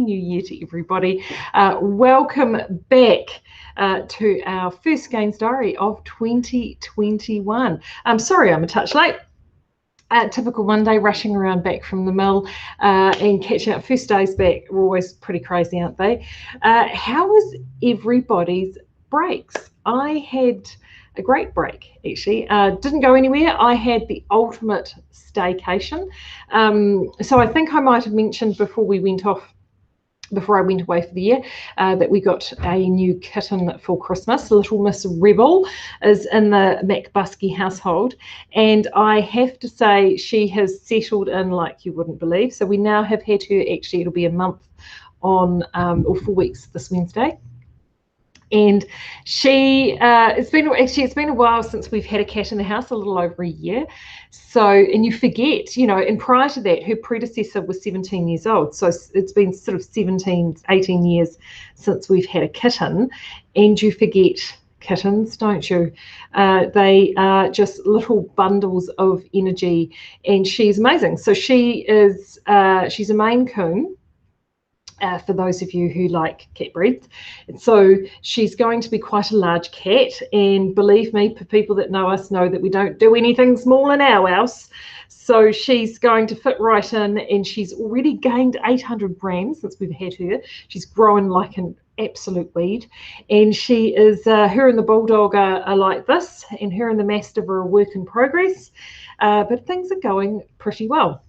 New Year to everybody. Welcome back to our first Skeinz Diary of 2021. I'm sorry I'm a touch late. Typical Monday, rushing around back from the mill and catching up. First days back are always pretty crazy, aren't they? How was everybody's breaks? I had a great break, actually. Didn't go anywhere. I had the ultimate staycation. So I think I might have mentioned before I went away for the year, that we got a new kitten for Christmas. Little Miss Rebel is in the McBusky household, and I have to say she has settled in like you wouldn't believe. So we now have had her, actually it'll be a month on, or 4 weeks this Wednesday. And she, it's been a while since we've had a cat in the house, a little over a year. So, and you forget, and prior to that, her predecessor was 17 years old. So it's been sort of 18 years since we've had a kitten, and you forget kittens, don't you? They are just little bundles of energy, and she's amazing. So she is, she's a Maine Coon. For those of you who like cat breeds. And so she's going to be quite a large cat, and believe me, for people that know us know that we don't do anything small in our house. So she's going to fit right in, and she's already gained 800 grams since we've had her. She's grown like an absolute weed, and she is, her and the Bulldog are like this, and her and the Mastiff are a work in progress, but things are going pretty well.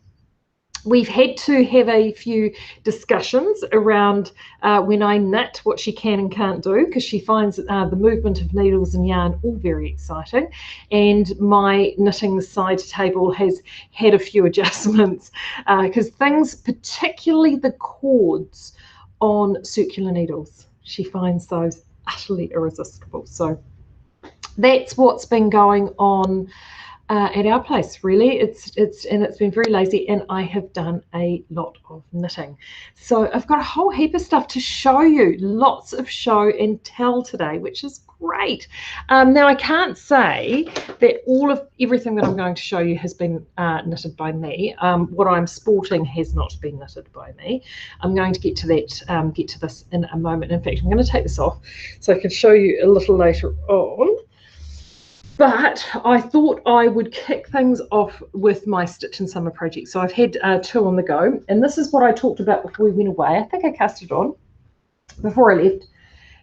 We've had to have a few discussions around when I knit, what she can and can't do, because she finds the movement of needles and yarn all very exciting. And my knitting side table has had a few adjustments, because things, particularly the cords on circular needles, she finds those utterly irresistible. So that's what's been going on at our place, really. It's been very lazy, and I have done a lot of knitting. So I've got a whole heap of stuff to show you, lots of show and tell today, which is great. Now I can't say that everything that I'm going to show you has been knitted by me. What I'm sporting has not been knitted by me. I'm going to get to that, get to this in a moment. In fact, I'm going to take this off so I can show you a little later on. But I thought I would kick things off with my Stitch in Summer project. So I've had 2 on the go, and this is what I talked about before we went away. I think I cast it on before I left.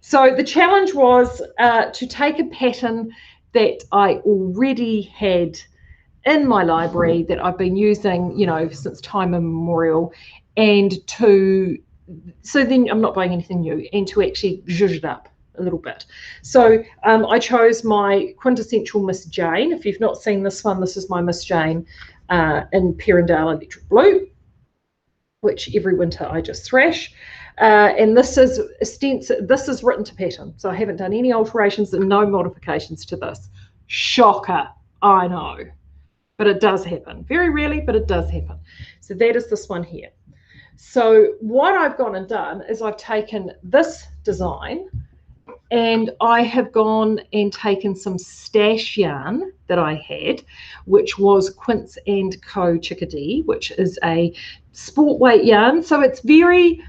So the challenge was to take a pattern that I already had in my library that I've been using, since time immemorial, and so then I'm not buying anything new, and to actually zhuzh it up a little bit. So I chose my quintessential Miss Jane. If you've not seen this one, this is my Miss Jane in Perendale Electric Blue, which every winter I just thrash. And this is written to pattern, so I haven't done any alterations and no modifications to this. Shocker, I know, but it does happen. Very rarely, but it does happen. So that is this one here. So what I've gone and done is I've taken this design, and I have gone and taken some stash yarn that I had, which was Quince & Co. Chickadee, which is a sport weight yarn. So it's very,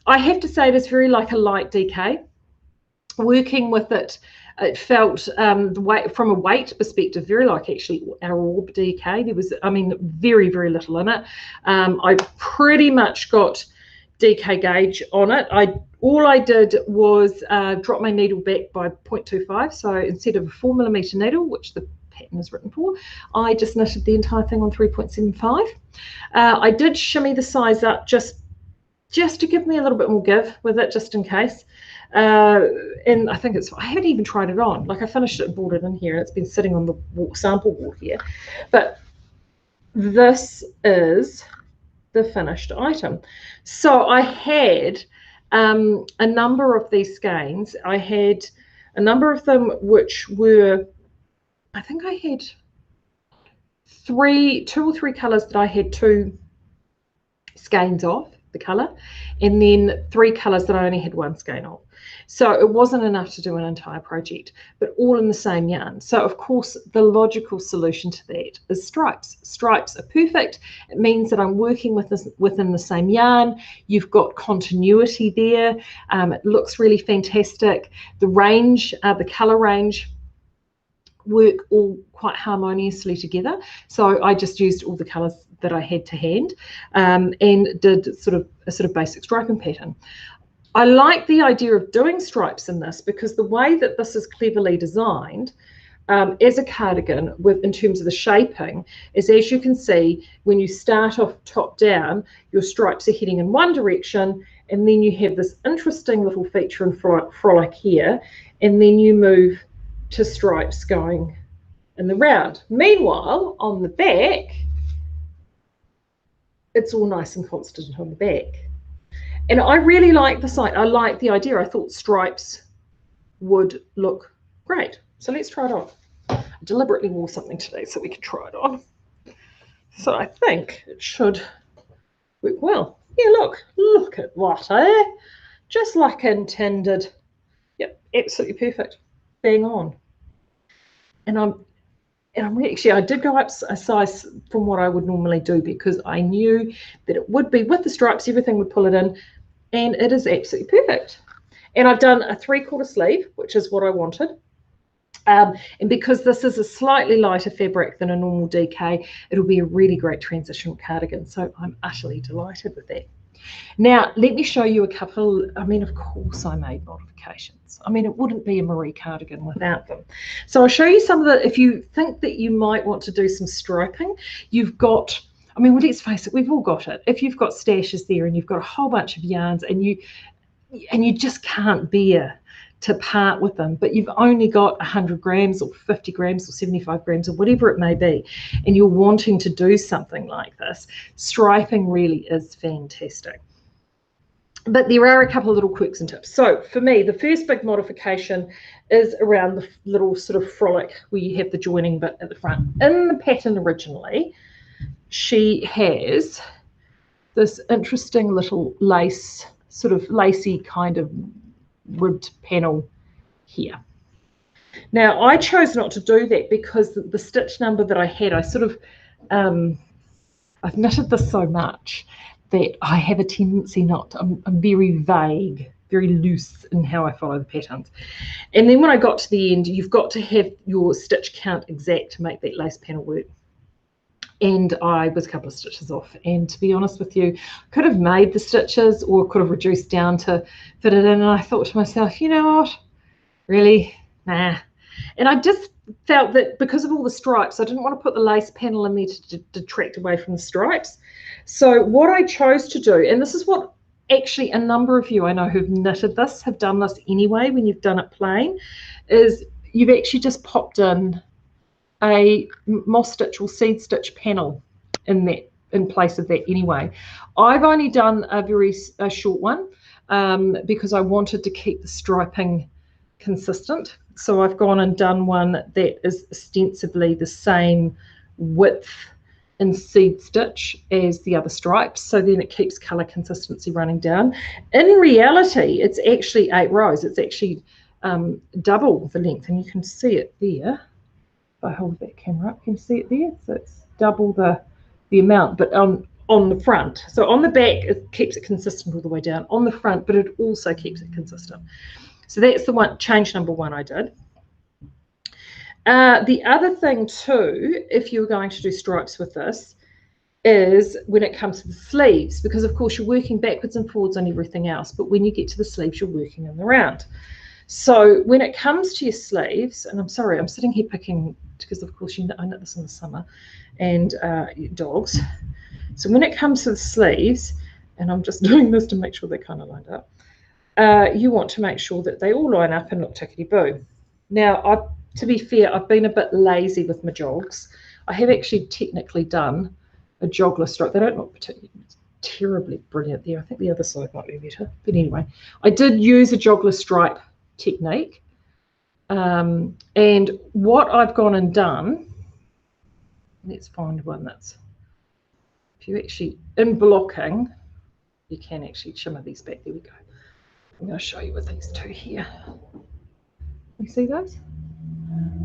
I have to say, it is very like a light DK. Working with it, it felt the weight, from a weight perspective, very like actually our Orb DK. There was, very, very little in it. I pretty much got DK gauge on it. All I did was drop my needle back by 0.25. So instead of a 4mm needle, which the pattern is written for, I just knitted the entire thing on 3.75. I did shimmy the size up just to give me a little bit more give with it, just in case. And I think I haven't even tried it on. Like, I finished it and brought it in here, and it's been sitting on the sample wall here. But this is the finished item. So I had a number of these skeins. I had a number of them which were, I think I had 2 or 3 colours that I had 2 skeins of the colour, and then 3 colours that I only had 1 skein of. So it wasn't enough to do an entire project, but all in the same yarn. So of course, the logical solution to that is stripes. Stripes are perfect. It means that I'm working with this within the same yarn. You've got continuity there. It looks really fantastic. The range, the colour range, work all quite harmoniously together. So I just used all the colours that I had to hand, and did a sort of basic striping pattern. I like the idea of doing stripes in this because the way that this is cleverly designed as a cardigan in terms of the shaping is, as you can see, when you start off top down, your stripes are heading in one direction, and then you have this interesting little feature and frolic here, and then you move to stripes going in the round. Meanwhile, on the back, it's all nice and constant on the back. And I really like the site. I like the idea. I thought stripes would look great. So let's try it on. I deliberately wore something today so we could try it on. So I think it should work well. Yeah, look at that, eh? Just like intended. Yep, absolutely perfect. Bang on. And I did go up a size from what I would normally do because I knew that it would be with the stripes, everything would pull it in, and it is absolutely perfect. And I've done a 3/4 sleeve, which is what I wanted. And because this is a slightly lighter fabric than a normal DK, it'll be a really great transitional cardigan. So I'm utterly delighted with that. Now, let me show you a couple. I mean, of course, I made modifications. I mean, it wouldn't be a Marie cardigan without them. So I'll show you some of the, if you think that you might want to do some striping, you've got, I mean, well, let's face it, we've all got it. If you've got stashes there and you've got a whole bunch of yarns and you just can't bear to part with them, but you've only got 100 grams or 50 grams or 75 grams or whatever it may be, and you're wanting to do something like this, striping really is fantastic. But there are a couple of little quirks and tips. So for me, the first big modification is around the little sort of frolic where you have the joining bit at the front. In the pattern originally, she has this interesting little lace, sort of lacy kind of ribbed panel here. Now, I chose not to do that because the stitch number that I had, I sort of, I've knitted this so much that I have a tendency not to, I'm very vague, very loose in how I follow the patterns. And then when I got to the end, you've got to have your stitch count exact to make that lace panel work. And I was a couple of stitches off. And to be honest with you, could have made the stitches or could have reduced down to fit it in. And I thought to myself, you know what, really, nah. And I just felt that because of all the stripes, I didn't want to put the lace panel in there to detract away from the stripes. So what I chose to do, and this is what actually a number of you I know who've knitted this, have done this anyway when you've done it plain, is you've actually just popped in a moss stitch or seed stitch panel in place of that anyway. I've only done a short one because I wanted to keep the striping consistent. So I've gone and done one that is ostensibly the same width in seed stitch as the other stripes, so then it keeps colour consistency running down. In reality, it's actually 8 rows. It's actually double the length, and you can see it there. If I hold that camera up, you can see it there. So it's double the amount, but on the front. So on the back, it keeps it consistent all the way down. On the front, but it also keeps it consistent. So that's the one, change number 1 I did. The other thing too, if you're going to do stripes with this, is when it comes to the sleeves, because of course you're working backwards and forwards on everything else, but when you get to the sleeves, you're working in the round. So when it comes to your sleeves, and I'm sorry, I'm sitting here picking, because of course I knit this in the summer, and dogs. So when it comes to the sleeves, and I'm just doing this to make sure they're kind of lined up, you want to make sure that they all line up and look tickety-boo. Now, to be fair, I've been a bit lazy with my jogs. I have actually technically done a jogler stripe. They don't look terribly brilliant there. I think the other side might be better. But anyway, I did use a jogler stripe technique. And what I've gone and done, let's find one that's, if you actually, in blocking, you can actually shimmer these back. There we go. I'm going to show you with these two here. You see those?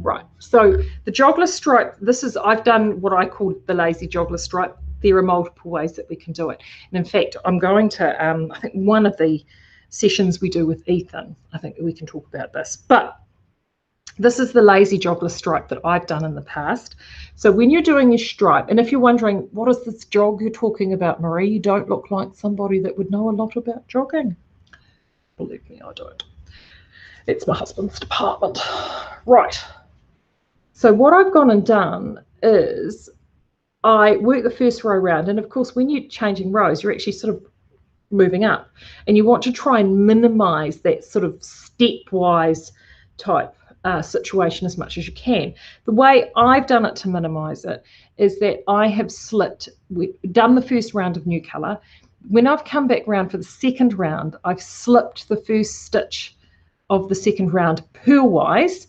Right, so the joggler stripe, I've done what I call the lazy joggler stripe. There are multiple ways that we can do it. And in fact, I'm going to, I think one of the sessions we do with Ethan, I think we can talk about this. But this is the lazy joggler stripe that I've done in the past. So when you're doing your stripe, and if you're wondering, what is this jog you're talking about, Marie? You don't look like somebody that would know a lot about jogging. Believe me, I don't. It's my husband's department. Right. So what I've gone and done is I work the first row round. And of course, when you're changing rows, you're actually sort of moving up. And you want to try and minimize that sort of stepwise type situation as much as you can. The way I've done it to minimize it is that I have done the first round of new color. When I've come back round for the second round, I've slipped the first stitch of the second round purlwise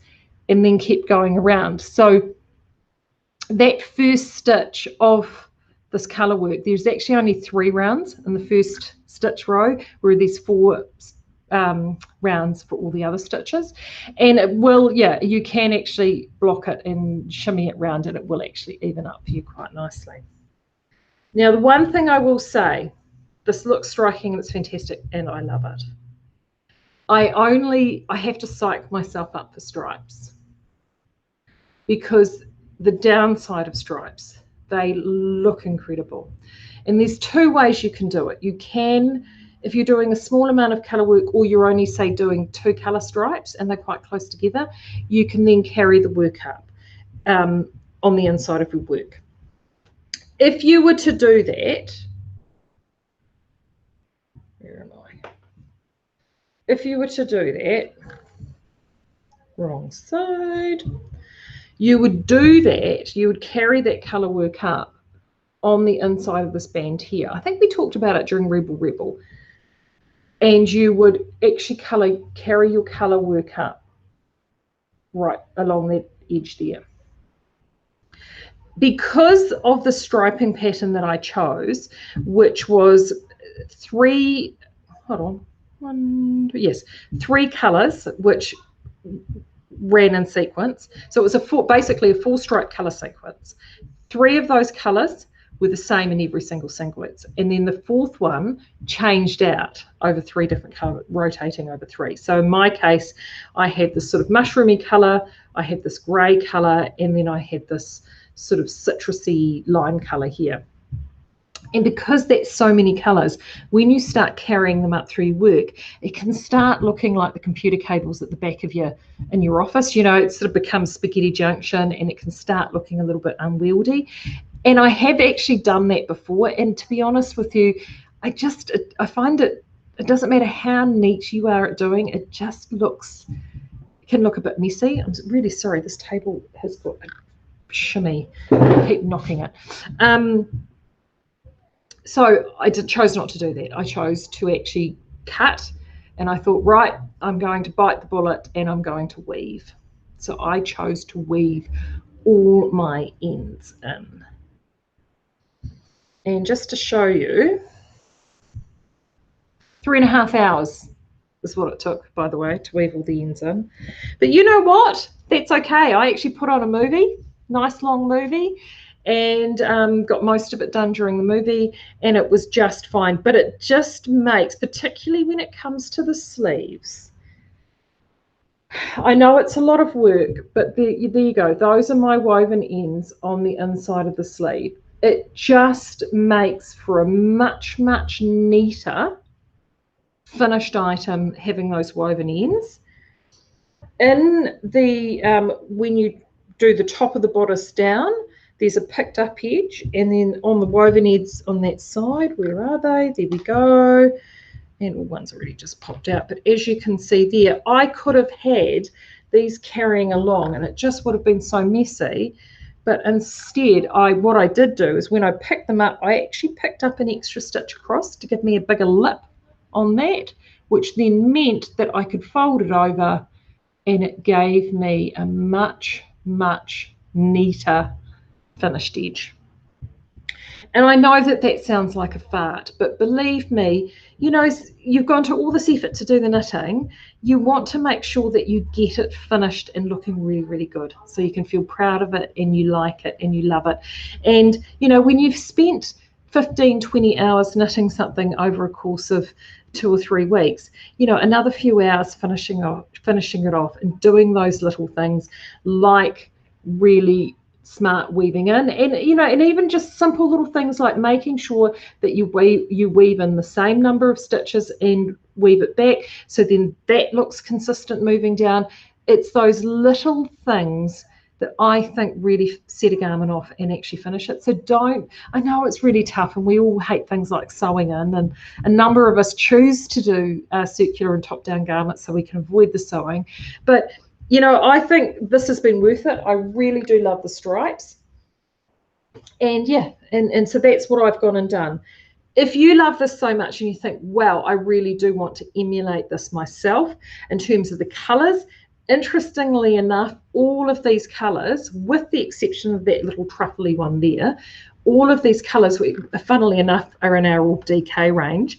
and then kept going around. So that first stitch of this colour work, there's actually only 3 rounds in the first stitch row, where there's 4 rounds for all the other stitches. And it will, yeah, you can actually block it and shimmy it round and it will actually even up for you quite nicely. Now, the one thing I will say, this looks striking and it's fantastic and I love it. I have to psych myself up for stripes, because the downside of stripes, they look incredible. And there's 2 ways you can do it. You can, if you're doing a small amount of colour work, or you're only, say, doing 2 colour stripes and they're quite close together, you can then carry the work up on the inside of your work. If you were to do that, where am I? If you were to do that, wrong side, you would do that, you would carry that colour work up on the inside of this band here. I think we talked about it during Rebel. And you would actually carry your colour work up right along that edge there. Because of the striping pattern that I chose, which was 3 colours, which ran in sequence. So it was basically a 4 stripe colour sequence. 3 of those colours were the same in every single singlet, and then the 4th one changed out over 3 different colours, rotating over 3. So in my case, I had this sort of mushroomy colour, I had this grey colour, and then I had this sort of citrusy lime colour here. And because that's so many colours, when you start carrying them up through your work, it can start looking like the computer cables at the back of in your office. You know, it sort of becomes spaghetti junction, and it can start looking a little bit unwieldy. And I have actually done that before. And to be honest with you, I find it doesn't matter how neat you are at doing, it just can look a bit messy. I'm really sorry, this table has got a shimmy. I keep knocking it. So I chose not to do that. I chose to actually cut, and I thought, right, I'm going to bite the bullet and I'm going to weave. So I chose to weave all my ends in. And just to show you, 3.5 hours is what it took, by the way, to weave all the ends in. But you know what? That's okay. I actually put on a movie, nice long movie, and got most of it done during the movie, and it was just fine. But it just makes, particularly when it comes to the sleeves, I know it's a lot of work, but there you go. Those are my woven ends on the inside of the sleeve. It just makes for a much, much neater finished item having those woven ends. In the when you do the top of the bodice down, there's a picked up edge, and then on the woven ends on that side, where are they? There we go. And one's already just popped out, but as you can see there, I could have had these carrying along and it just would have been so messy. But instead, what I did do is when I picked them up, I actually picked up an extra stitch across to give me a bigger lip on that, which then meant that I could fold it over, and it gave me a much, much neater finished edge. And I know that that sounds like a fart, but believe me, you know, you've gone to all this effort to do the knitting. You want to make sure that you get it finished and looking really, really good, so you can feel proud of it and you like it and you love it. And, you know, when you've spent 15, 20 hours knitting something over a course of 2 or 3 weeks, you know, another few hours finishing it off and doing those little things like really smart weaving in, and you know, and even just simple little things like making sure that you weave in the same number of stitches and weave it back, so then that looks consistent moving down. It's those little things that I think really set a garment off and actually finish it. So don't, I know it's really tough and we all hate things like sewing in, and a number of us choose to do circular and top down garments so we can avoid the sewing, but you know, I think this has been worth it. I really do love the stripes. And yeah, and so that's what I've gone and done. If you love this so much and you think, wow, I really do want to emulate this myself in terms of the colours, interestingly enough, all of these colours, with the exception of that little truffly one there, all of these colours, funnily enough, are in our All DK range.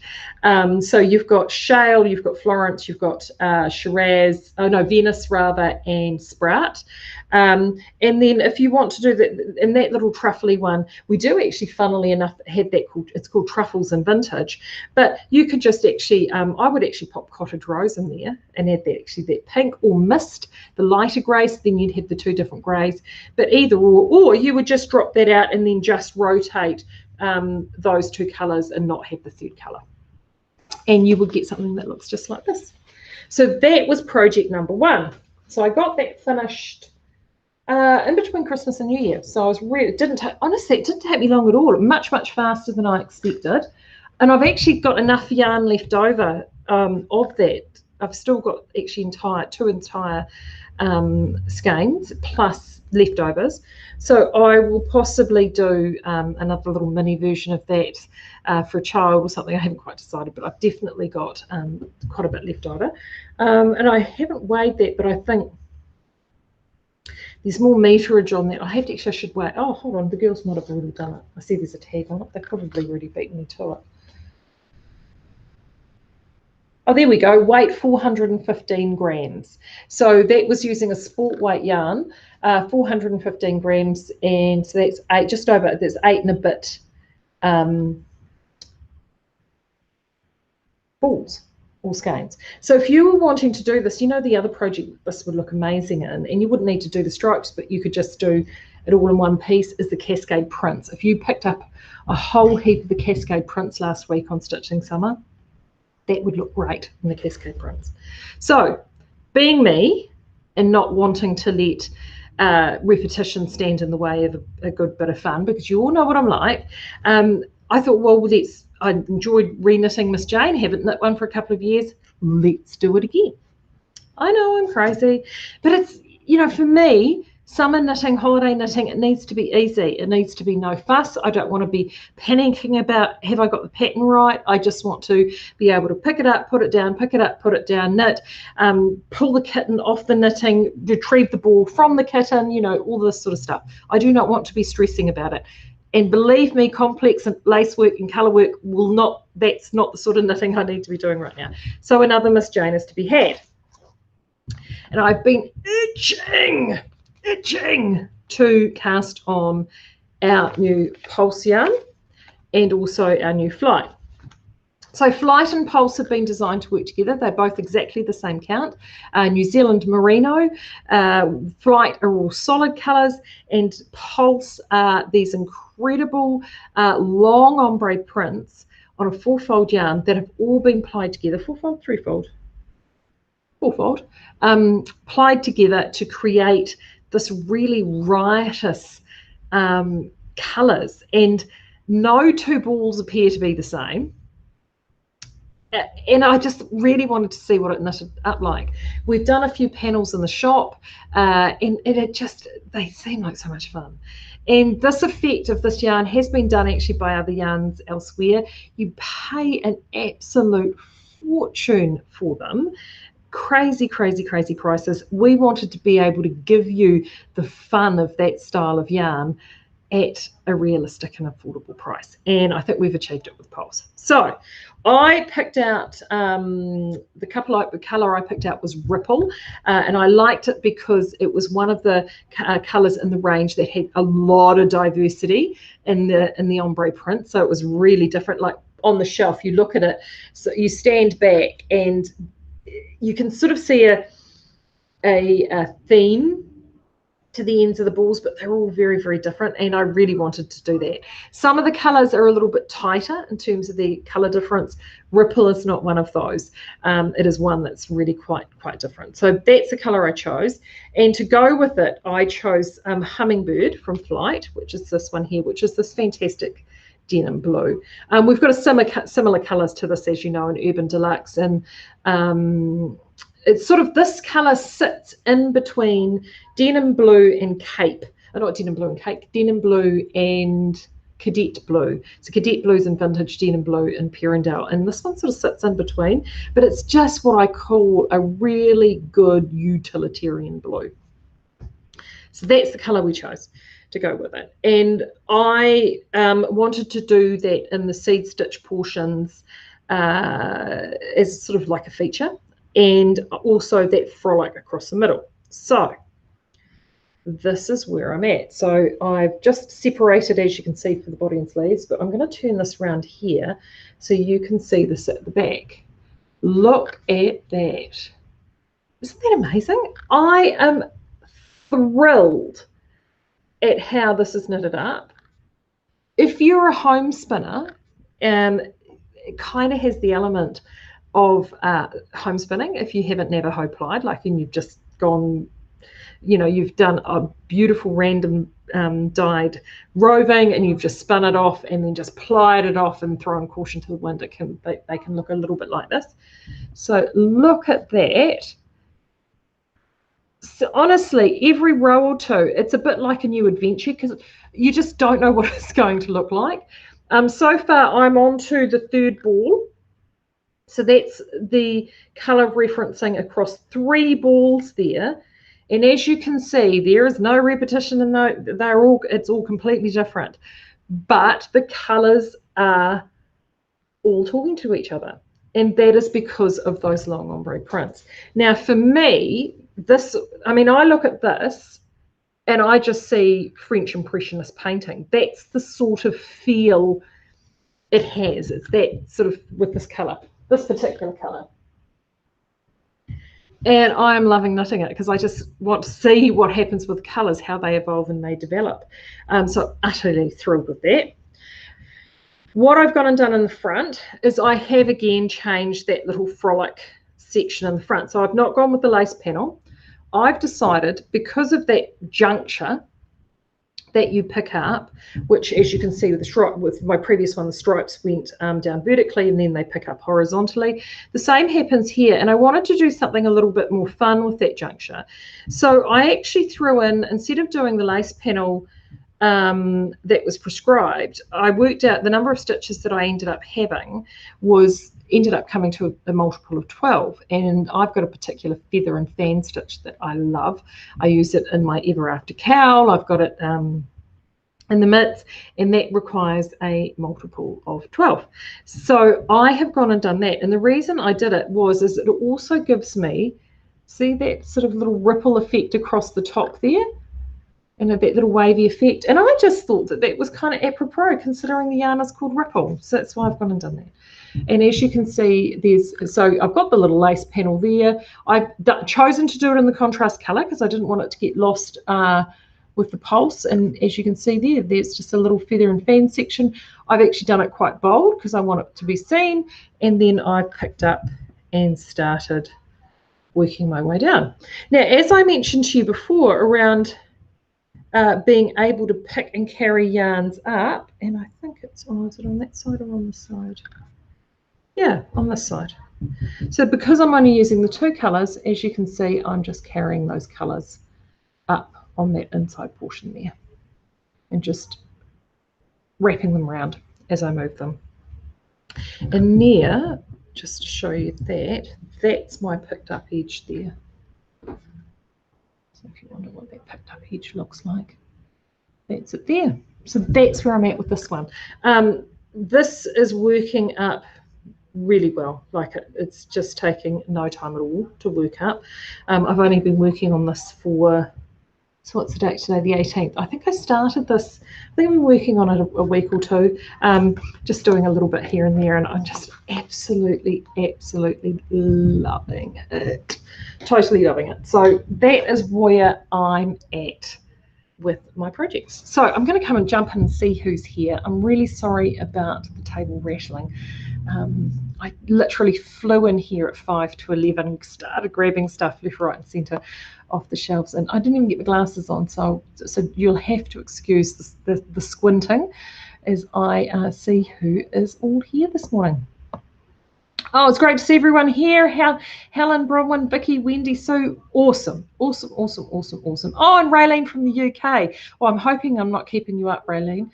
So you've got Shale, you've got Florence, you've got Shiraz, Venice rather, and Sprout. And then if you want to do that, in that little truffly one, we do actually, funnily enough, have that it's called Truffles and Vintage. But you could just actually, I would actually pop Cottage Rose in there and add that pink, or Mist, the lighter greys, then you'd have the 2 different greys. But either or you would just drop that out and then just rotate those 2 colours and not have the 3rd colour. And you would get something that looks just like this. So that was project number 1. So I got that finished in between Christmas and New Year. So I was really, honestly, it didn't take me long at all. Much, much faster than I expected. And I've actually got enough yarn left over of that. I've still got actually 2 entire skeins plus leftovers. So I will possibly do another little mini version of that for a child or something. I haven't quite decided, but I've definitely got quite a bit left over. And I haven't weighed that, but I think there's more meterage on that. I should weigh. Oh, hold on, the girls might have already done it. I see there's a tag on it. They've probably already beaten me to it. Oh, there we go, weight 415 grams. So that was using a sport weight yarn, 415 grams, and so that's just over, there's 8 and a bit balls or skeins. So if you were wanting to do this, you know, the other project this would look amazing in, and you wouldn't need to do the stripes, but you could just do it all in one piece, is the Cascade prints. If you picked up a whole heap of the Cascade prints last week on Stitching Summer, that would look great in the Cascade prints. So being me and not wanting to let repetition stand in the way of a good bit of fun, because you all know what I'm like, I thought, well, I enjoyed re-knitting Miss Jane, haven't knit one for a couple of years, let's do it again. I know I'm crazy, but it's, you know, for me, summer knitting, holiday knitting, it needs to be easy. It needs to be no fuss. I don't want to be panicking about, have I got the pattern right? I just want to be able to pick it up, put it down, pick it up, put it down, knit, pull the kitten off the knitting, retrieve the ball from the kitten, you know, all this sort of stuff. I do not want to be stressing about it. And believe me, complex and lace work and colour work that's not the sort of knitting I need to be doing right now. So another Miss Jane is to be had. And I've been itching to cast on our new Pulse yarn and also our new Flight. So Flight and Pulse have been designed to work together. They're both exactly the same count. New Zealand Merino, Flight are all solid colours, and Pulse are these incredible long ombre prints on a 4-fold yarn that have all been plied together. 4-fold, 3-fold? 4-fold. Plied together to create this really riotous colours, and no 2 balls appear to be the same. And I just really wanted to see what it knitted up like. We've done a few panels in the shop, and they seem like so much fun. And this effect of this yarn has been done actually by other yarns elsewhere. You pay an absolute fortune for them. Crazy prices. We wanted to be able to give you the fun of that style of yarn at a realistic and affordable price. And I think we've achieved it with Pulse. So I picked out the colour I picked out was Ripple, and I liked it because it was one of the colours in the range that had a lot of diversity in the ombre print. So it was really different. Like on the shelf, you look at it, so you stand back and you can sort of see a theme to the ends of the balls, but they're all very, very different, and I really wanted to do that. Some of the colours are a little bit tighter in terms of the colour difference. Ripple is not one of those. It is one that's really quite different. So that's the colour I chose, and to go with it, I chose Hummingbird from Flight, which is this one here, which is this fantastic denim blue. We've got a similar colours to this, as you know, in Urban Deluxe, and it's sort of, this colour sits in between denim blue and cape. Not denim blue and cape, denim blue and cadet blue. So cadet blues and vintage denim blue and Perindale. And this one sort of sits in between, but it's just what I call a really good utilitarian blue. So that's the colour we chose to go with it. And I wanted to do that in the seed stitch portions as sort of like a feature, and also that frolic across the middle. So this is where I'm at. So I've just separated, as you can see, for the body and sleeves, but I'm going to turn this around here so you can see this at the back. Look at that. Isn't that amazing? I am thrilled at how this is knitted up. If you're a home spinner, it kind of has the element of home spinning. If you haven't never hoe plied, like, and you've just gone, you know, you've done a beautiful random dyed roving and you've just spun it off and then just plied it off and thrown caution to the wind, they can look a little bit like this. So look at that. So honestly, every row or two, it's a bit like a new adventure because you just don't know what it's going to look like. So far, I'm on to the third ball. So that's the colour referencing across 3 balls there. And as you can see, there is no repetition in it's all completely different. But the colours are all talking to each other. And that is because of those long ombre prints. Now, for me, I look at this and I just see French Impressionist painting. That's the sort of feel it has. It's that sort of with this colour, this particular colour. And I'm loving knitting it because I just want to see what happens with colours, how they evolve and they develop. So utterly thrilled with that. What I've gone and done in the front is I have again changed that little frolic section in the front. So I've not gone with the lace panel. I've decided, because of that juncture that you pick up, which, as you can see with the stripe, with my previous one, the stripes went down vertically and then they pick up horizontally. The same happens here, and I wanted to do something a little bit more fun with that juncture. So I actually threw in, instead of doing the lace panel that was prescribed, I worked out the number of stitches that I ended up having ended up coming to a multiple of 12, and I've got a particular feather and fan stitch that I love. I use it in my Ever After cowl. I've got it in the mitts, and that requires a multiple of 12. So I have gone and done that, and the reason I did it is it also gives me, see that sort of little ripple effect across the top there, and that little wavy effect, and I just thought that was kind of apropos considering the yarn is called Ripple. So that's why I've gone and done that. And as you can see, so I've got the little lace panel there. I've chosen to do it in the contrast color because I didn't want it to get lost with the pulse. And as you can see there's just a little feather and fan section. I've actually done it quite bold because I want it to be seen. And then I picked up and started working my way down. Now, as I mentioned to you before around being able to pick and carry yarns up, and I think is it on that side or on this side? Yeah, on this side. So because I'm only using the 2 colours, as you can see, I'm just carrying those colours up on that inside portion there and just wrapping them around as I move them. And there, just to show you that's my picked up edge there. So if you wonder what that picked up edge looks like, that's it there. So that's where I'm at with this one. This is working up really well. Like it's just taking no time at all to work up. I've only been working on this for, so what's the date today? The 18th. I think I started this, I think I've been working on it a week or two, just doing a little bit here and there, and I'm just absolutely loving it. Totally loving it. So that is where I'm at with my projects. So I'm going to come and jump in and see who's here. I'm really sorry about the table rattling. I literally flew in here at 5 to 11, started grabbing stuff left, right and centre off the shelves, and I didn't even get my glasses on, so you'll have to excuse the squinting as I see who is all here this morning. Oh, it's great to see everyone here. Helen, Bronwyn, Vicky, Wendy, Sue, awesome. Oh, and Raylene from the UK. Well, I'm hoping I'm not keeping you up, Raylene,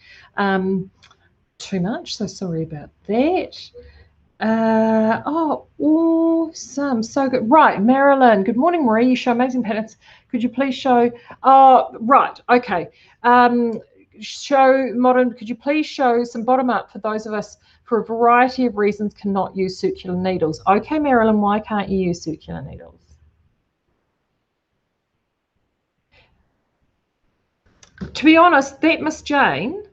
too much, so sorry about that. Oh, awesome, so good. Right, Marilyn, good morning, Marie. You show amazing patterns. Could you please show, right, okay. Show modern, could you please show some bottom up for those of us for a variety of reasons cannot use circular needles? Okay, Marilyn, why can't you use circular needles? To be honest, that Miss Jane,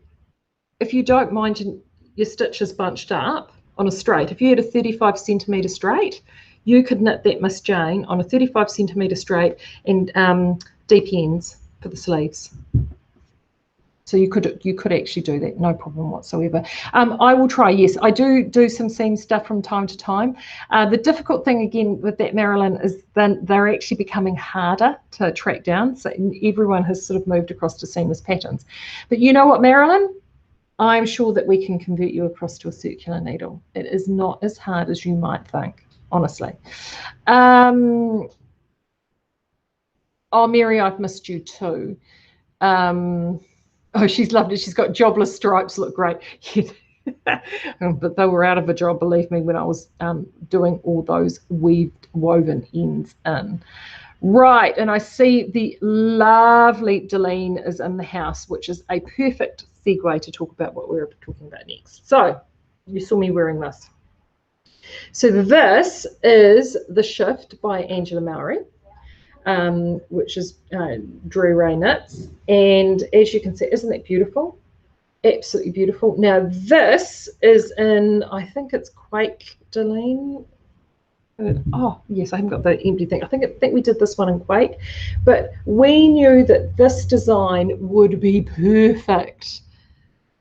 if you don't mind your stitches bunched up on a straight, if you had a 35 centimetre straight, you could knit that Miss Jane on a 35 centimetre straight and deep ends for the sleeves. So you could actually do that, no problem whatsoever. I will try, yes. I do some seam stuff from time to time. The difficult thing again with that, Marilyn, is then they're actually becoming harder to track down. So everyone has sort of moved across to seamless patterns. But you know what, Marilyn? I'm sure that we can convert you across to a circular needle. It is not as hard as you might think, honestly. Oh, Mary, I've missed you too. Oh, she's loved it. She's got jobless stripes, look great. But they were out of a job, believe me, when I was doing all those woven ends in. Right, and I see the lovely Delene is in the house, which is a perfect segue to talk about what we're talking about next. So you saw me wearing this. So this is The Shift by Angela Mowry. Which is Drew Ray Knits, and as you can see, isn't that beautiful? Absolutely beautiful. Now this is in, I think it's Quake, Delene. Oh yes, I haven't got the empty thing. I think we did this one in Quake, but we knew that this design would be perfect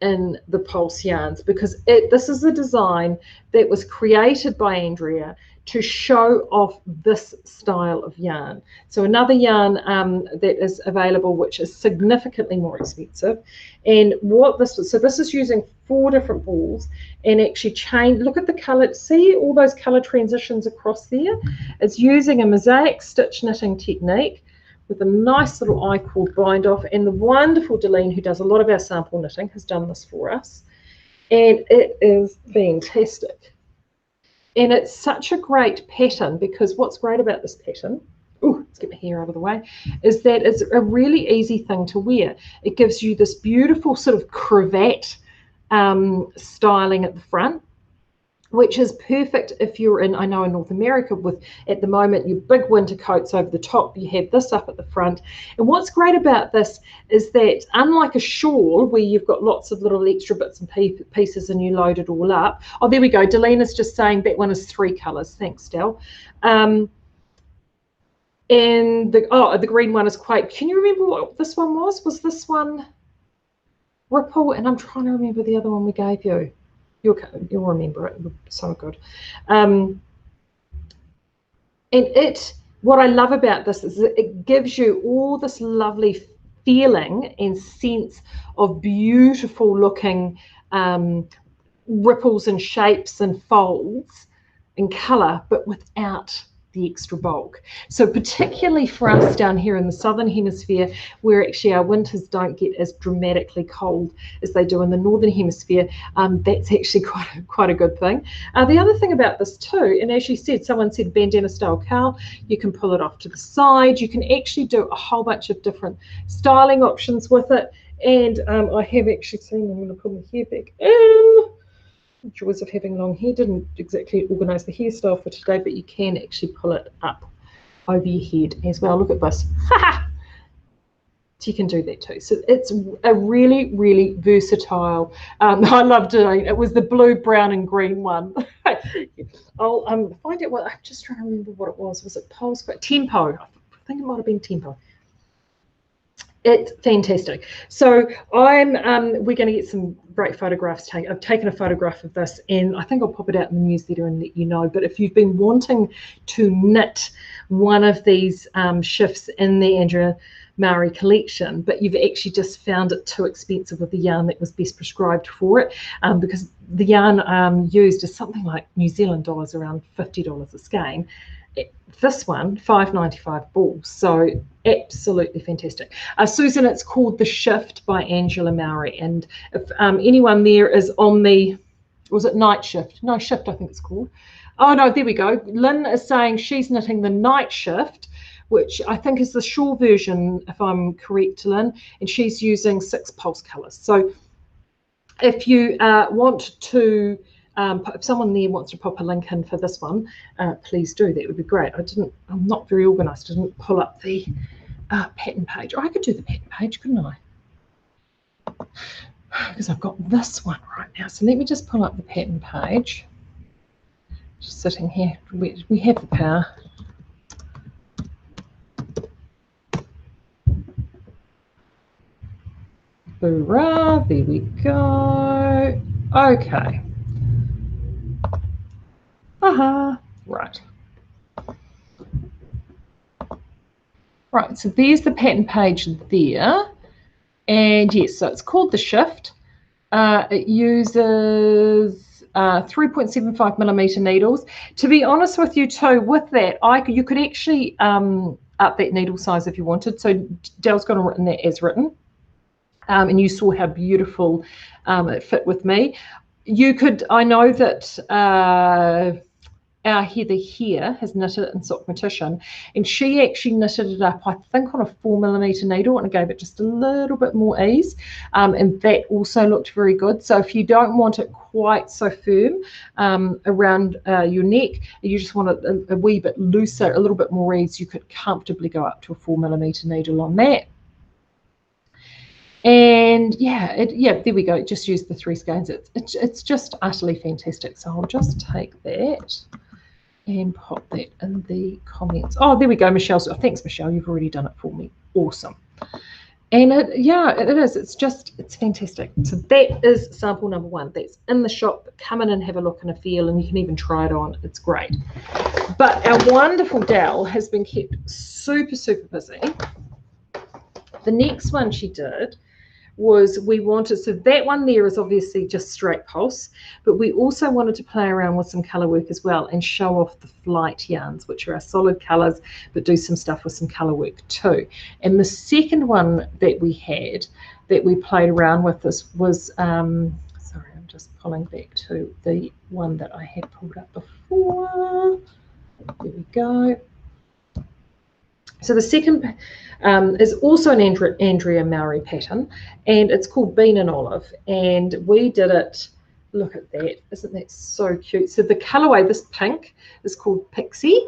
in the Pulse yarns because this is a design that was created by Andrea to show off this style of yarn. So another yarn that is available, which is significantly more expensive. And what this was, so this is using 4 different balls and actually change, look at the color, see all those color transitions across there? It's using a mosaic stitch knitting technique with a nice little I-cord bind off, and the wonderful Delene, who does a lot of our sample knitting, has done this for us. And it is fantastic. And it's such a great pattern because what's great about this pattern, let's get my hair out of the way, is that it's a really easy thing to wear. It gives you this beautiful sort of cravat styling at the front, which is perfect if you're in, I know in North America with, at the moment, your big winter coats over the top, you have this up at the front. And what's great about this is that unlike a shawl where you've got lots of little extra bits and pieces and you load it all up. Oh, there we go. Delena's just saying that one is 3 colours. Thanks, Del. And the green one is Quake. Can you remember what this one was? Was this one Ripple? And I'm trying to remember the other one we gave you. You'll remember it. So good. And what I love about this is it gives you all this lovely feeling and sense of beautiful looking ripples and shapes and folds and colour, but without the extra bulk. So particularly for us down here in the southern hemisphere, where actually our winters don't get as dramatically cold as they do in the northern hemisphere, that's actually quite a good thing. The other thing about this too, and as you said, someone said bandana style cowl, you can pull it off to the side, you can actually do a whole bunch of different styling options with it, And I have actually seen, I'm going to pull my hair back in. Joys of having long hair. Didn't exactly organise the hairstyle for today, but you can actually pull it up over your head as well. Look at this. So you can do that too. So it's a really, really versatile. I loved it. It was the blue, brown, and green one. I'll find out what. I'm just trying to remember what it was. Was it Pulse? Tempo. I think it might have been Tempo. It's fantastic. So we're going to get some great photographs taken. I've taken a photograph of this, and I think I'll pop it out in the newsletter and let you know. But if you've been wanting to knit one of these shifts in the Andrea Mowry collection, but you've actually just found it too expensive with the yarn that was best prescribed for it, because the yarn used is something like New Zealand dollars, around $50 a skein. This one, $5.95 balls, so absolutely fantastic. Susan, it's called The Shift by Angela Mowry, and if anyone there is on the, was it night shift? No, shift I think it's called. Oh no, there we go. Lynn is saying she's knitting the night shift, which I think is the shawl version, if I'm correct, Lynn, and she's using 6 pulse colours. So if you want to, if someone there wants to pop a link in for this one, please do. That would be great. I'm not very organised. I didn't pull up the pattern page. Oh, I could do the pattern page, couldn't I? Because I've got this one right now. So let me just pull up the pattern page. Just sitting here. We have the power. Hurrah, there we go. Okay. Right. Right, so there's the pattern page there. And yes, so it's called The Shift. It uses 3.75 millimeter needles. To be honest with you too, with that, you could actually up that needle size if you wanted. So Dell's got written that as written. And you saw how beautiful it fit with me. You could, I know that our Heather here has knitted it in Sock Mortician, and she actually knitted it up, I think, on a 4 millimeter needle, and it gave it just a little bit more ease, and that also looked very good. So if you don't want it quite so firm around your neck, you just want it a wee bit looser, a little bit more ease, you could comfortably go up to a 4 millimeter needle on that. And yeah, there we go. Just use the 3 skeins. It's just utterly fantastic. So I'll just take that and pop that in the comments. Oh, there we go, Michelle. So thanks, Michelle. You've already done it for me. Awesome. And it is. It's fantastic. So that is sample number 1. That's in the shop. Come in and have a look and a feel, and you can even try it on. It's great. But our wonderful Dell has been kept super, super busy. The next one she did was, so that one there is obviously just straight pulse, but we also wanted to play around with some colour work as well and show off the flight yarns, which are our solid colours, but do some stuff with some colour work too. And the second one that we had, that we played around with, this was, sorry, I'm just pulling back to the one that I had pulled up before. There we go. So the second is also an Andrea Mowry pattern, and it's called Bean and Olive, and we did it, look at that, isn't that so cute? So the colorway, this pink, is called Pixie,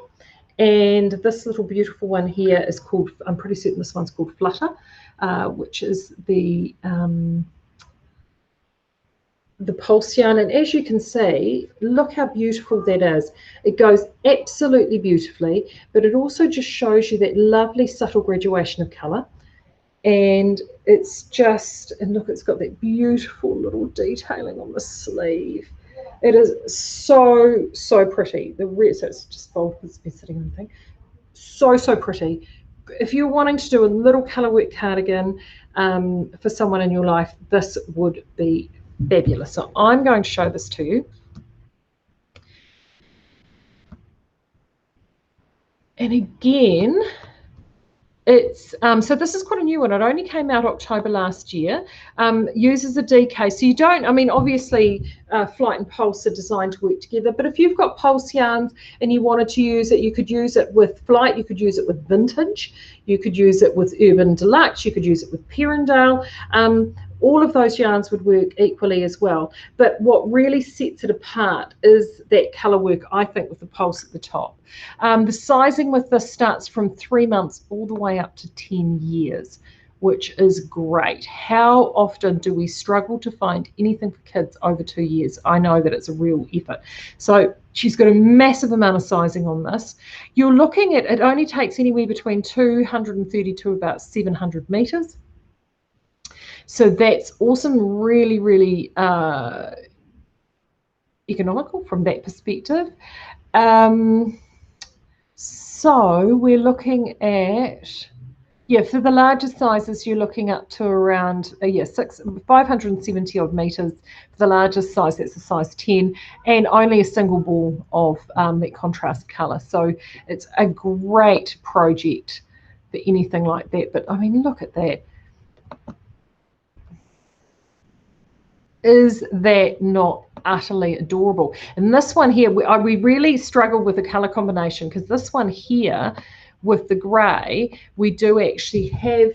and this little beautiful one here is called, I'm pretty certain this one's called Flutter, which is the pulse yarn. And as you can see, look how beautiful that is. It goes absolutely beautifully, but it also just shows you that lovely subtle graduation of color. And it's just, and look, it's got that beautiful little detailing on the sleeve. It is so, so pretty. So it's just folded because it's been sitting on the thing. So, so pretty. If you're wanting to do a little color work cardigan for someone in your life, this would be fabulous. So I'm going to show this to you. And again, It's so this is quite a new one. It only came out October last year. Uses a DK, so you don't. I mean, obviously, Flight and Pulse are designed to work together. But if you've got Pulse yarns and you wanted to use it, you could use it with Flight. You could use it with Vintage. You could use it with Urban Deluxe. You could use it with Perindale. All of those yarns would work equally as well. But what really sets it apart is that colour work, I think, with the Pulse at the top. The sizing with this starts from 3 months all the way up to 10 years, which is great. How often do we struggle to find anything for kids over 2 years? I know that it's a real effort. So she's got a massive amount of sizing on this. You're looking at, it only takes anywhere between 230 to about 700 meters. So that's awesome, really, really economical from that perspective. So we're looking at, yeah, for the larger sizes, you're looking up to around 570 odd meters for the largest size. That's a size 10, and only a single ball of that contrast color. So it's a great project for anything like that. But I mean, look at that. Is that not utterly adorable? And this one here, we really struggled with the color combination, because this one here with the gray, we do actually have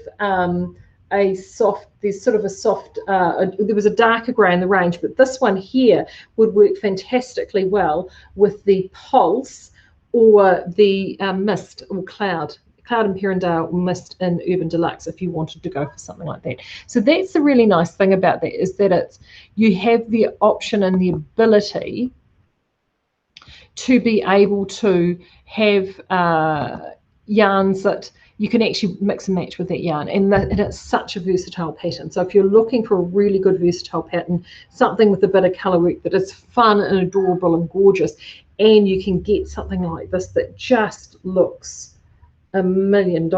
a soft, there's sort of a soft, there was a darker gray in the range, but this one here would work fantastically well with the Pulse or the Mist or Cloud and Perindale Mist in Urban Deluxe, if you wanted to go for something like that. So that's the really nice thing about that, is that it's, you have the option and the ability to be able to have yarns that you can actually mix and match with that yarn, and it's such a versatile pattern. So if you're looking for a really good versatile pattern, something with a bit of colour work that is fun and adorable and gorgeous, and you can get something like this that just looks $1 million,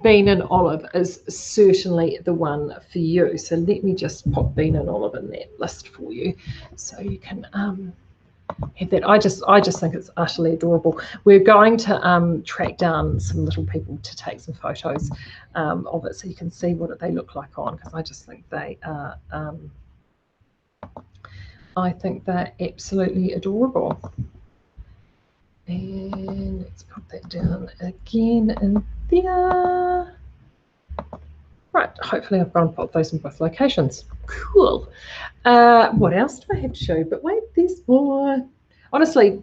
Bean and Olive is certainly the one for you. So let me just pop Bean and Olive in that list for you, so you can have that. I just think it's utterly adorable. We're going to track down some little people to take some photos of it, so you can see what they look like on, because I just think they are I think they're absolutely adorable. And let's put that down again in there. Right, hopefully I've gone and put those in both locations. Cool. What else do I have to show you? But wait, there's more. Honestly,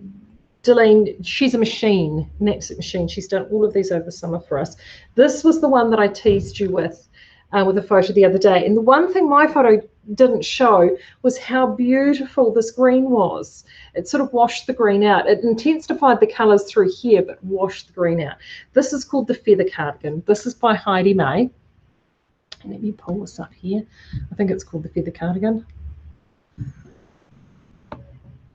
Delene, she's a machine, an absolute machine. She's done all of these over the summer for us. This was the one that I teased you with a photo the other day. And the one thing my photo didn't show was how beautiful this green was. It sort of washed the green out. It intensified the colours through here, but washed the green out. This is called the Feather Cardigan. This is by Heidi May. And let me pull this up here. I think it's called the Feather Cardigan.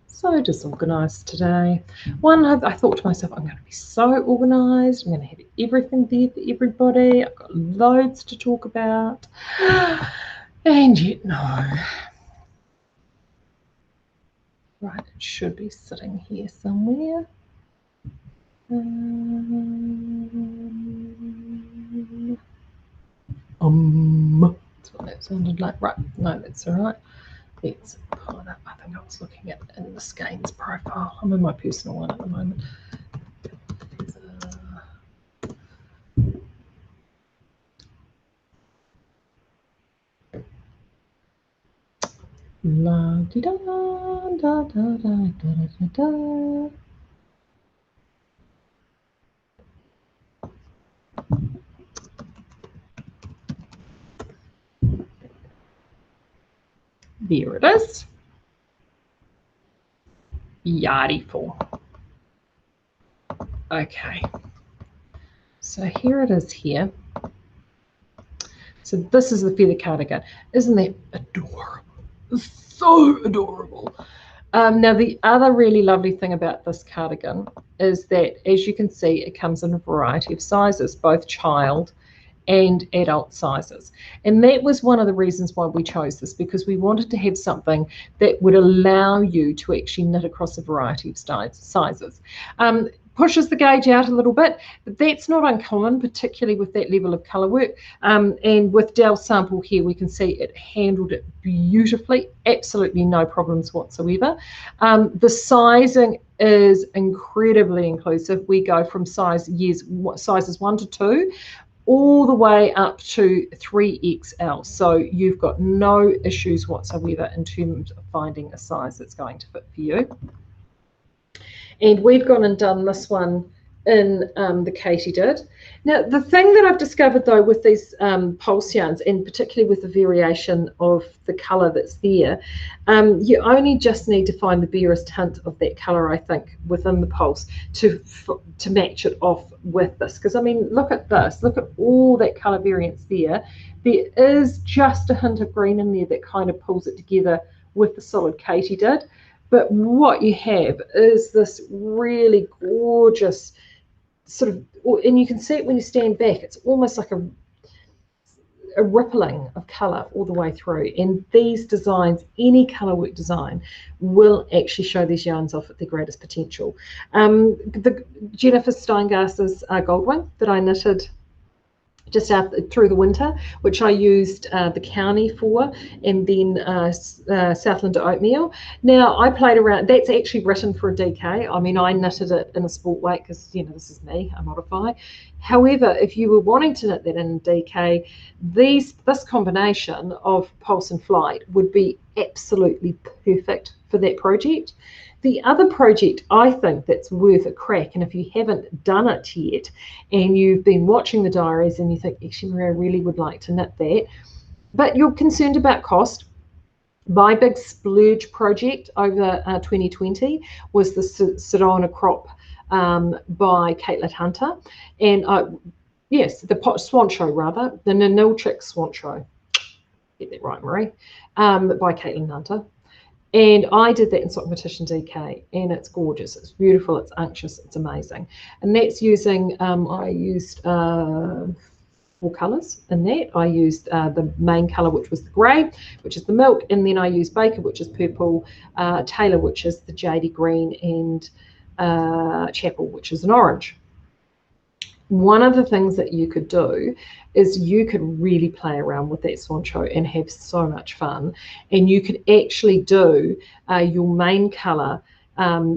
So disorganised today. I thought to myself, I'm going to be so organised. I'm going to have everything there for everybody. I've got loads to talk about. And yet, no. Right, it should be sitting here somewhere. That's what that sounded like. Right, no, that's all right. Let's pull it up. I think I was looking at in the Skeinz profile. I'm in my personal one at the moment. La di da da da da da da da. There it is. Yardy-full. Okay. So here it is here. So this is the Feather Cardigan. Isn't that adorable? So adorable. Now, the other really lovely thing about this cardigan is that, as you can see, it comes in a variety of sizes, both child and adult sizes. And that was one of the reasons why we chose this, because we wanted to have something that would allow you to actually knit across a variety of sizes. Pushes the gauge out a little bit, but that's not uncommon, particularly with that level of colour work. And with Dell's sample here, we can see it handled it beautifully, absolutely no problems whatsoever. The sizing is incredibly inclusive. We go from sizes 1 to 2 all the way up to 3XL. So you've got no issues whatsoever in terms of finding a size that's going to fit for you. And we've gone and done this one in the katydid. Now, the thing that I've discovered, though, with these pulse yarns, and particularly with the variation of the colour that's there, you only just need to find the barest hint of that colour, I think, within the pulse to match it off with this. Because, I mean, look at this. Look at all that colour variance there. There is just a hint of green in there that kind of pulls it together with the solid katydid. But what you have is this really gorgeous sort of, and you can see it when you stand back, it's almost like a rippling of colour all the way through. And these designs, any colour work design, will actually show these yarns off at their greatest potential. The Jennifer Steingass's Goldwing that I knitted just out through the winter, which I used the County for, and then Southland Oatmeal. Now, I played around, that's actually written for a DK. I mean, I knitted it in a sport weight because, you know, this is me, I modify. However, if you were wanting to knit that in DK, this combination of Pulse and Flight would be absolutely perfect for that project. The other project I think that's worth a crack, and if you haven't done it yet and you've been watching the diaries and you think, actually, Maria, I really would like to knit that, but you're concerned about cost, my big splurge project over 2020 was the Sedona Crop by Caitlin Hunter. And yes, the Swan Show, rather, the Nanilchik Swan Show. Get that right, Marie, by Caitlin Hunter. And I did that in Sock Petition DK, and it's gorgeous, it's beautiful, it's unctuous, it's amazing. And that's using, I used 4 colours in that. I used the main colour, which was the grey, which is the milk, and then I used Baker, which is purple, Taylor, which is the jadey green, and Chapel, which is an orange. One of the things that you could do is you could really play around with that Swan Show and have so much fun. And you could actually do your main colour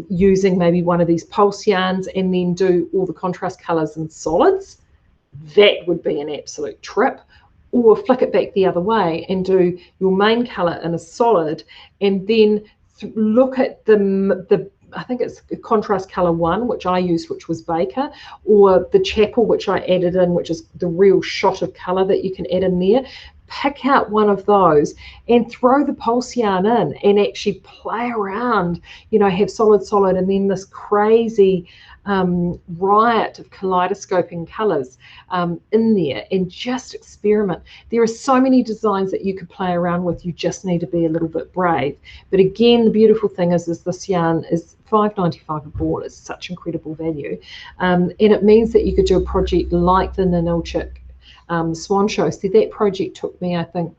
using maybe one of these pulse yarns and then do all the contrast colours in solids. That would be an absolute trip. Or flick it back the other way and do your main colour in a solid, and then look at the I think it's contrast colour 1, which I used, which was Baker, or the Chapel, which I added in, which is the real shot of colour that you can add in there. Pick out one of those and throw the pulse yarn in and actually play around, you know, have solid, and then this crazy riot of kaleidoscoping colours in there, and just experiment. There are so many designs that you could play around with. You just need to be a little bit brave. But again, the beautiful thing is this yarn is $5.95 a ball. It's such incredible value, and it means that you could do a project like the Nanilchik Swan Show. See, that project took me, I think,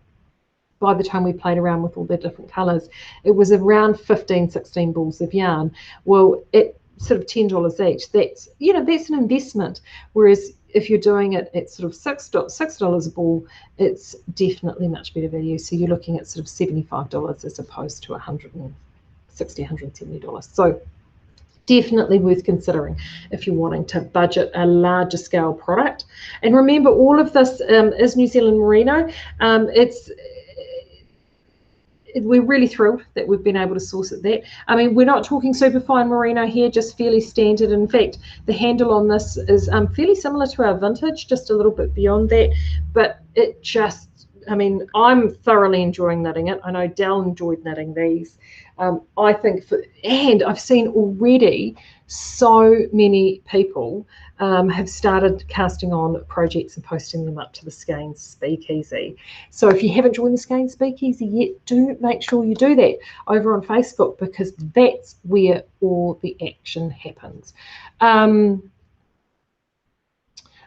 by the time we played around with all the different colours, it was around 15-16 balls of yarn. Well, it sort of $10 each. That's, you know, that's an investment. Whereas if you're doing it at sort of $6 a ball, it's definitely much better value. So you're looking at sort of $75 as opposed to $160, $170. So definitely worth considering if you're wanting to budget a larger scale product. And remember, all of this is New Zealand Merino. We're really thrilled that we've been able to source it that. I mean, we're not talking super fine merino here, just fairly standard. In fact, the handle on this is fairly similar to our vintage, just a little bit beyond that. But it just, I mean, I'm thoroughly enjoying knitting it. I know Dell enjoyed knitting these. I think, and I've seen already so many people have started casting on projects and posting them up to the Skeinz Speakeasy. So if you haven't joined the Skeinz Speakeasy yet, do make sure you do that over on Facebook, because that's where all the action happens.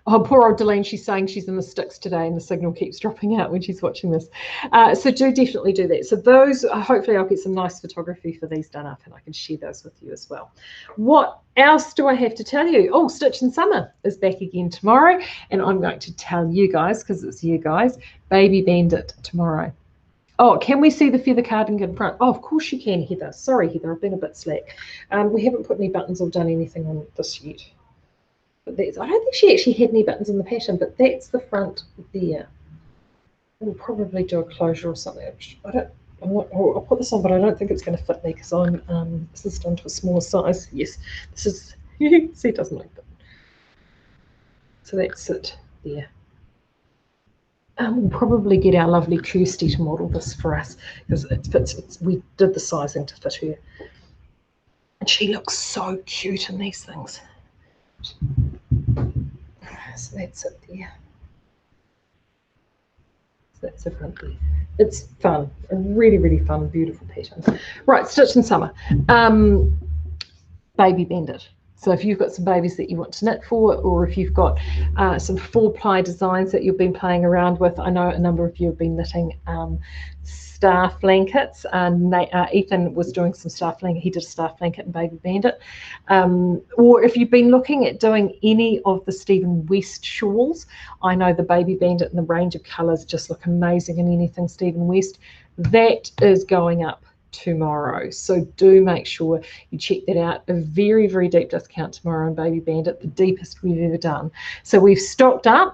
Oh, poor old Delane, she's saying she's in the sticks today and the signal keeps dropping out when she's watching this. So do definitely do that. So those, hopefully I'll get some nice photography for these done up and I can share those with you as well. What else do I have to tell you? Oh, Stitch in Summer is back again tomorrow, and I'm going to tell you guys, because it's you guys, Baby Bandit tomorrow. Oh, can we see the feather cardigan front? Oh, of course you can, Heather. Sorry, Heather, I've been a bit slack. We haven't put any buttons or done anything on this yet. But I don't think she actually had any buttons in the pattern, but that's the front there. We'll probably do a closure or something. I'll put this on, but I don't think it's going to fit me because this is done to a smaller size. Yes, this is, see, it doesn't look good. So that's it there. We'll probably get our lovely Kirsty to model this for us because it fits. We did the sizing to fit her. And she looks so cute in these things. So that's it there. So that's the front there. It's fun, a really, really fun, beautiful pattern. Right, Stitch in Summer. Baby Bandit. So if you've got some babies that you want to knit for, or if you've got some 4-ply designs that you've been playing around with, I know a number of you have been knitting star blankets. Ethan was doing some star blanket. He did a star blanket and Baby Bandit. Or if you've been looking at doing any of the Stephen West shawls, I know the Baby Bandit and the range of colours just look amazing in anything Stephen West. That is going up tomorrow, so do make sure you check that out. A very, very deep discount tomorrow on Baby Bandit, the deepest we've ever done. So we've stocked up,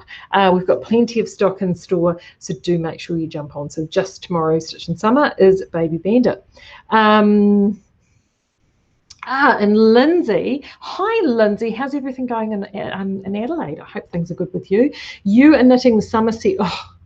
we've got plenty of stock in store, so do make sure you jump on. So just tomorrow, Stitch in Summer is Baby Bandit. And Lindsay, hi Lindsay, how's everything going in Adelaide? I hope things are good with you. You are knitting the summer set,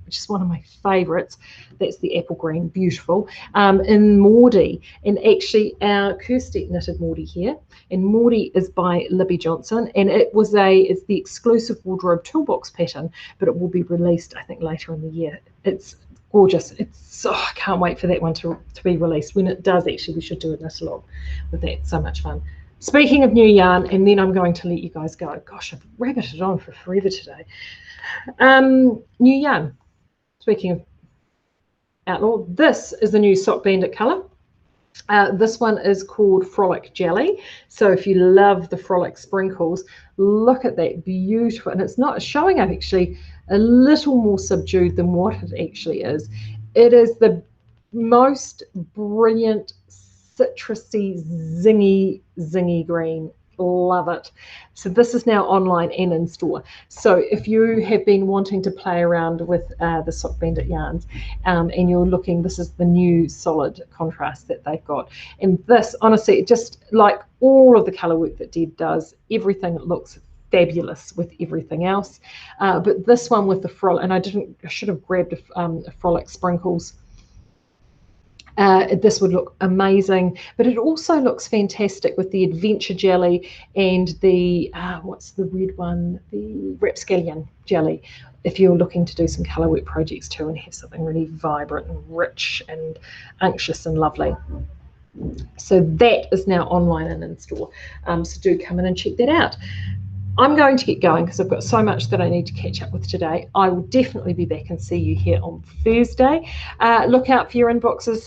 which is one of my favourites. That's the apple green, beautiful, in Maudie. And actually our Kirsty knitted Maudie here, and Maudie is by Libby Johnson, and it's the exclusive wardrobe toolbox pattern, but it will be released I think later in the year. It's gorgeous. I can't wait for that one to be released. When it does, actually we should do a knit along with that. So much fun. Speaking of new yarn, and then I'm going to let you guys go. Gosh, I've rabbited on for forever today. New yarn. Speaking of Outlaw, this is the new Sock Bandit colour. This one is called Frolic Jelly. So if you love the Frolic sprinkles, look at that, beautiful. And it's not showing up actually a little more subdued than what it actually is. It is the most brilliant, citrusy, zingy green. Love it. So this is now online and in store. So if you have been wanting to play around with the Sock Bandit yarns and you're looking, this is the new solid contrast that they've got. And this, honestly, just like all of the colour work that Deb does, everything looks fabulous with everything else. But this one with the frolic, and I should have grabbed a frolic sprinkles. This would look amazing, but it also looks fantastic with the Adventure Jelly and the what's the red one, the Rapscallion Jelly, if you're looking to do some colour work projects too and have something really vibrant and rich and unctuous and lovely. So that is now online and in store, so do come in and check that out. I'm going to get going because I've got so much that I need to catch up with today. I will definitely be back and see you here on Thursday. Look out for your inboxes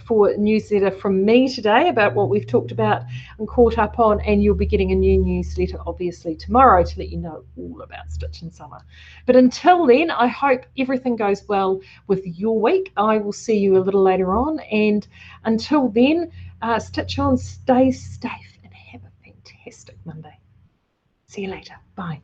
for a newsletter from me today about what we've talked about and caught up on, and you'll be getting a new newsletter obviously tomorrow to let you know all about Stitch in Summer. But until then, I hope everything goes well with your week. I will see you a little later on, and until then, stitch on, stay safe, and have a fantastic Monday. See you later. Bye.